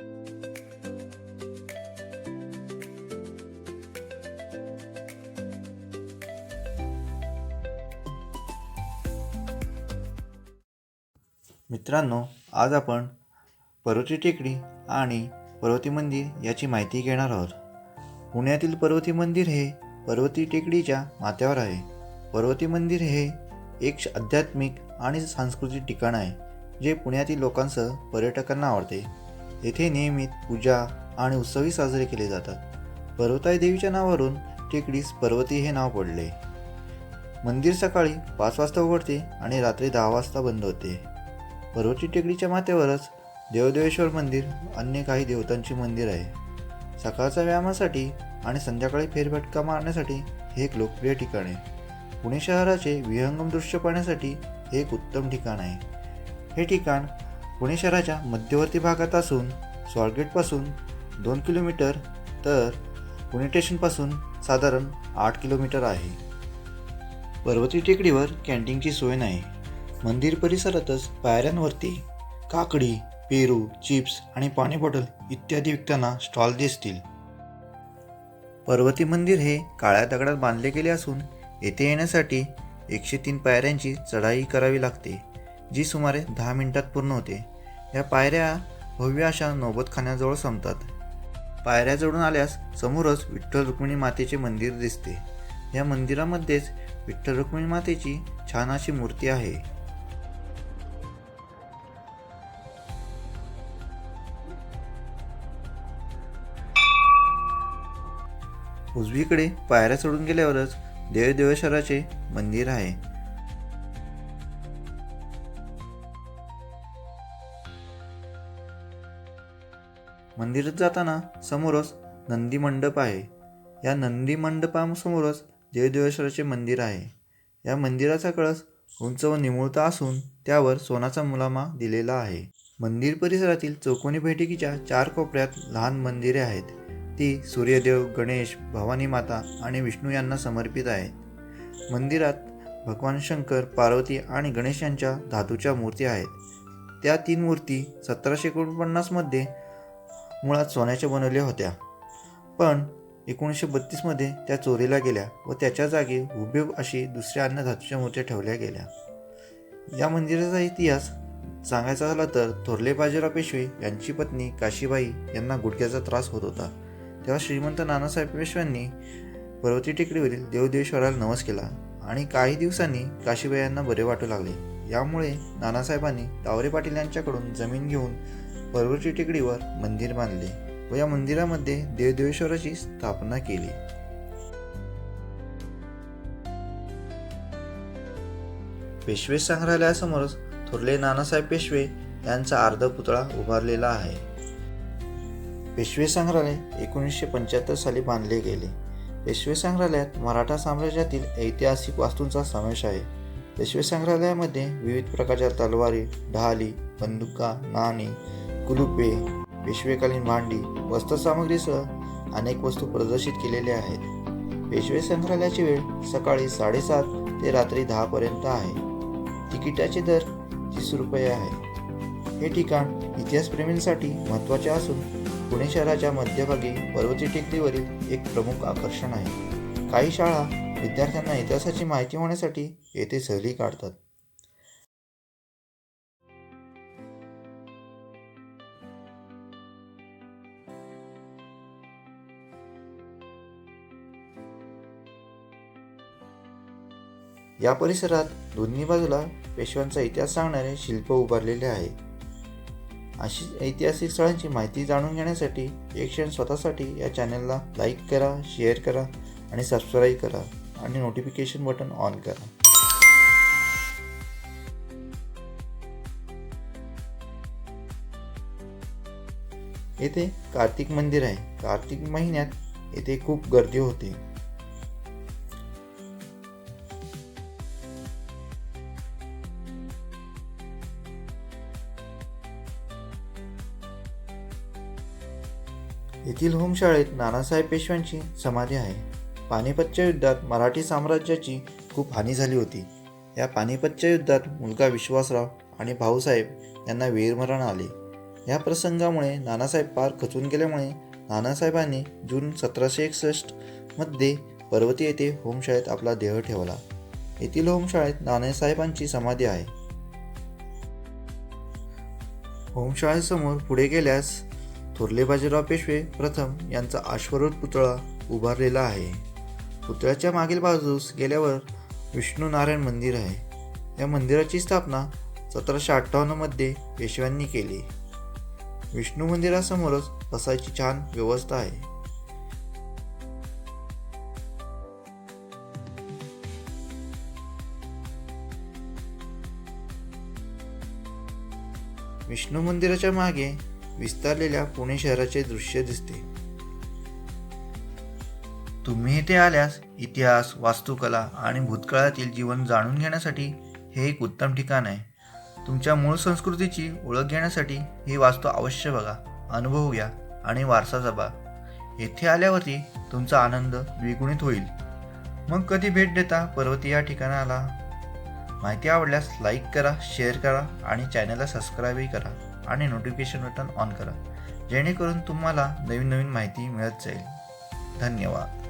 मित्रांनो, आज आपण पर्वती टेकडी आणि पर्वती मंदिर याची माहिती घेणार आहोत. पुण्यातील पर्वती मंदिर हे पर्वती टेकडीच्या माथ्यावर आहे. पर्वती मंदिर हे एक आध्यात्मिक आणि सांस्कृतिक ठिकाण आहे, जे पुण्यातील लोकांसह पर्यटकांना आवडते. येथे नियमित पूजा आणि उत्सवही साजरे केले जातात. पर्वताई देवीच्या नावावरून टेकडीस पर्वती हे नाव पडले. मंदिर सकाळी 5 वाजता उघडते आणि रात्री 10 वाजता बंद होते. पर्वती टेकडीच्या माथ्यावरच देवदेवेश्वर मंदिर, अन्य काही देवतांची मंदिर आहे. सकाळच्या व्यायामासाठी आणि संध्याकाळी फेरफटका मारण्यासाठी हे एक लोकप्रिय ठिकाण आहे. पुणे शहराचे विहंगम दृश्य पाहण्यासाठी हे एक उत्तम ठिकाण आहे. हे ठिकाण पुणे शहराच्या मध्यवर्ती भागात असून स्वारगेटपासून 2 किलोमीटर तर पुणे स्टेशनपासून साधारण 8 किलोमीटर आहे. पर्वती टेकडीवर कॅन्टीनची सोय नाही. मंदिर परिसरातच पायऱ्यांवरती काकडी, पेरू, चिप्स आणि पाणी बॉटल इत्यादी विकताना स्टॉल दिसतील. पर्वती मंदिर हे काळ्या दगडात बांधले गेले असून येथे येण्यासाठी 103 पायऱ्यांची चढाई करावी लागते, जी सुमारे 10 मिनिटात पूर्ण होते. या पायऱ्या भव्य अशा नौबतखान्याजवळ संपतात. पायऱ्या चढून आल्यास समोरच विठ्ठल रुक्मिणी मातेचे मंदिर दिसते. या मंदिरामध्येच विठ्ठल रुक्मिणी मातेची छान अशी मूर्ती आहे. उजवीकडे पायऱ्या चढून गेल्यावरच देवदेवेश्वराचे मंदिर आहे. मंदिरात जाताना समोरच नंदी मंडप आहे. या नंदी मंडपासमोरच देवदेवेश्वराचे मंदिर आहे. या मंदिराचा कळस उंच व निमुळता असून त्यावर सोन्याचा मुलामा दिलेला आहे. मंदिर परिसरातील चौकोनी बैठकीच्या 4 कोपऱ्यात लहान मंदिरे आहेत. ती सूर्यदेव, गणेश, भवानी माता आणि विष्णू यांना समर्पित आहेत. मंदिरात भगवान शंकर, पार्वती आणि गणेश यांच्या धातूच्या मूर्ती आहेत. त्या 3 मूर्ती 1749 मध्ये मुळात सोन्याच्या बनवल्या होत्या, पण 1932 मध्ये त्या चोरीला गेल्या व त्याच्या जागी हुबेहूब अशी दुसऱ्या अन्य धातूच्या मूर्त्या ठेवल्या गेल्या. या मंदिराचा इतिहास सांगायचा झाला तर थोरले बाजीराव पेशवे यांची पत्नी काशीबाई यांना गुडघ्याचा त्रास होत होता. तेव्हा श्रीमंत नानासाहेब पेशव्यांनी पर्वती टेकडीवरील देवदेवेश्वराला नवस केला आणि काही दिवसांनी काशीबाई यांना बरे वाटू लागले. यामुळे नानासाहेबांनी तावरे पाटील यांच्याकडून जमीन घेऊन पर्वती टेकडीवर मंदिर बांधले व या मंदिरामध्ये देवदेवेश्वराची स्थापना केली. पेशवे संग्रहालयासमोरच थोरले नानासाहेब पेशवे यांचा अर्ध पुतळा उभारलेला आहे. पेशवे संग्रहालय 1975 साली बांधले गेले. पेशवे संग्रहालयात मराठा साम्राज्यातील ऐतिहासिक वास्तूंचा समावेश आहे. पेशवे संग्रहालयामध्ये विविध प्रकारच्या तलवारी, ढाली, बंदुका, नाणी, कुलुपे, पेशवेकालीन भांडी, वस्त्रसामग्रीसह अनेक वस्तू प्रदर्शित केलेल्या आहेत. पेशवे संग्रहालयाची वेळ सकाळी 7:30 ते रात्री 10 पर्यंत आहे. तिकिटाचे दर 30 रुपये आहे. हे ठिकाण इतिहासप्रेमींसाठी महत्त्वाचे असून पुणे शहराच्या मध्यभागी पर्वती टेकडीवरील एक प्रमुख आकर्षण आहे. काही शाळा विद्यार्थ्यांना इतिहासाची माहिती होण्यासाठी येथे सहली काढतात. या परिसरात दोन्ही बाजूला पेशव्यांचा इतिहास सांगणारे शिल्प उभारलेले आहे. अशी ऐतिहासिक स्थळांची माहिती जाणून घेण्यासाठी एक क्षण स्वतःसाठी या चॅनलला लाईक करा, शेअर करा आणि सबस्क्राईब करा आणि नोटिफिकेशन बटन ऑन करा. येथे कार्तिक मंदिर आहे. कार्तिक महिन्यात येथे खूप गर्दी होते. येथील होमशाळेत नानासाहेब पेशव्यांची समाधी आहे. पानिपतच्या युद्धात मराठी साम्राज्याची खूप हानी झाली होती. या पानिपतच्या युद्धात मुलगा विश्वासराव आणि भाऊसाहेब यांना वीरमरण आले. या प्रसंगामुळे नानासाहेब पार खचून गेल्यामुळे नानासाहेबांनी जून 1761 मध्ये पर्वती येथे होमशाळेत आपला देह ठेवला. येथील होमशाळेत नानासाहेबांची समाधी आहे. होमशाळेसमोर पुढे गेल्यास थोरले बाजीराव पेशवे प्रथम यांचा अश्वारूढ पुतळा उभारलेला आहे. पुतळ्याच्या मागील बाजूस गेल्यावर विष्णू नारायण मंदिर आहे. या मंदिराची स्थापना 1758 मध्ये पेशव्यांनी केली. विष्णू मंदिरासमोरच बसायची छान व्यवस्था आहे. विष्णू मंदिराच्या मागे विस्तारलेल्या पुणे शहराचे दृश्य दिसते. तुम्ही इथे आल्यास इतिहास, वास्तुकला आणि भूतकाळातील जीवन जाणून घेण्यासाठी हे एक उत्तम ठिकाण आहे. तुमच्या मूळ संस्कृतीची ओळख घेण्यासाठी ही वास्तू अवश्य बघा, अनुभव घ्या आणि वारसा जपा. येथे आल्यावरती तुमचा आनंद द्विगुणित होईल. मग कधी भेट देता पर्वती या ठिकाणाला? माहिती आवडल्यास लाईक करा, शेअर करा आणि चॅनलला सबस्क्राईबही करा आणि नोटिफिकेशन बटन ऑन करा, जेणेकरून तुम्हाला नवीन माहिती मिळत जाईल. धन्यवाद.